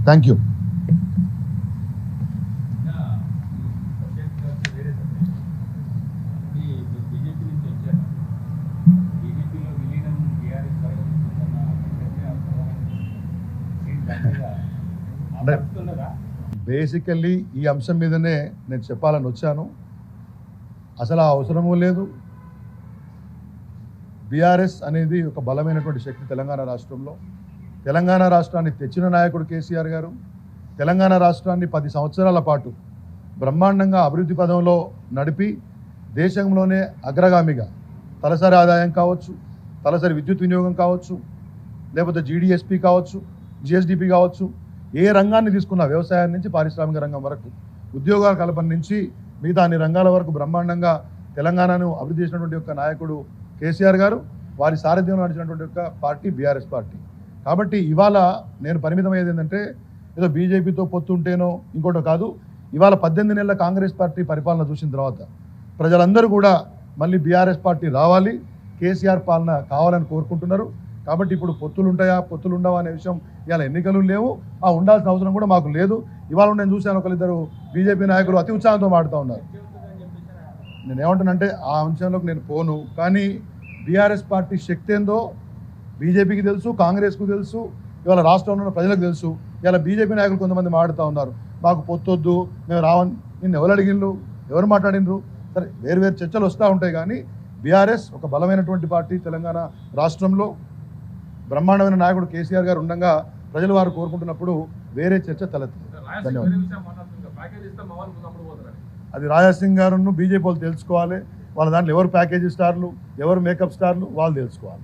Thank you. Basically ఈ అంశం మీదనే నేను చెప్పాలని వచ్చాను. అసలు ఆ అవసరమూ లేదు. బీఆర్ఎస్ అనేది ఒక బలమైనటువంటి శక్తి తెలంగాణ రాష్ట్రంలో. తెలంగాణ రాష్ట్రాన్ని తెచ్చిన నాయకుడు కేసీఆర్ గారు. తెలంగాణ రాష్ట్రాన్ని 10 సంవత్సరాల పాటు బ్రహ్మాండంగా అభివృద్ధి పదంలో నడిపి దేశంలోనే అగ్రగామిగా తలసరి ఆదాయం కావచ్చు, తలసరి విద్యుత్ వినియోగం కావచ్చు, లేకపోతే జీడిఎస్పీ కావచ్చు, జిఎస్డిపి కావచ్చు, ఏ రంగాన్ని తీసుకున్న వ్యవసాయం నుంచి పారిశ్రామిక రంగం వరకు, ఉద్యోగాల కల్పన నుంచి మిగతా అన్ని రంగాల వరకు బ్రహ్మాండంగా తెలంగాణను అభివృద్ధి చేసినటువంటి ఒక నాయకుడు కేసీఆర్ గారు. వారి సారథ్యంలో నడిచినటువంటి ఒక పార్టీ బీఆర్ఎస్ పార్టీ. కాబట్టి ఇవాళ నేను పరిమితమయ్యేది ఏంటంటే ఏదో బీజేపీతో పొత్తు ఉంటేనో ఇంకోటో కాదు. ఇవాళ 18 నెలల కాంగ్రెస్ పార్టీ పరిపాలన చూసిన తర్వాత ప్రజలందరూ కూడా మళ్ళీ బీఆర్ఎస్ పార్టీ రావాలి, కేసీఆర్ పాలన కావాలని కోరుకుంటున్నారు. కాబట్టి ఇప్పుడు పొత్తులు ఉంటాయా పొత్తులు ఉండవా అనే విషయం ఇవాళ ఎన్నికలు లేవు, ఉండాల్సిన అవసరం కూడా మాకు లేదు. ఇవాళ నేను చూశాను ఒకరిద్దరు బీజేపీ నాయకులు అతి ఉత్సాహంతో మాడుతూ ఉన్నారు. నేను ఏమంటానంటే ఆ అంశంలోకి నేను పోను. కానీ బీఆర్ఎస్ పార్టీ శక్తి ఏందో బీజేపీకి తెలుసు, కాంగ్రెస్కు తెలుసు, ఇవాళ రాష్ట్రంలో ఉన్న ప్రజలకు తెలుసు. ఇవాళ బీజేపీ నాయకులు కొంతమంది మాడుతూ ఉన్నారు, మాకు పొత్తొద్దు, మేము రావని. నిన్ను ఎవరు అడిగినరు, ఎవరు మాట్లాడినరు? సరే, వేరు చర్చలు వస్తూ ఉంటాయి. కానీ బీఆర్ఎస్ ఒక బలమైనటువంటి పార్టీ తెలంగాణ రాష్ట్రంలో. బ్రహ్మాండమైన నాయకుడు కేసీఆర్ గారు ఉండగా ప్రజలు వారు కోరుకుంటున్నప్పుడు వేరే చర్చ తలెత్తుంది. ధన్యవాదాలు. అది రాజాసింగ్ గారును బీజేపీ వాళ్ళు తెలుసుకోవాలి. వాళ్ళ దాంట్లో ఎవరు ప్యాకేజీ స్టార్లు, ఎవరు మేకప్ స్టార్లు వాళ్ళు తెలుసుకోవాలి.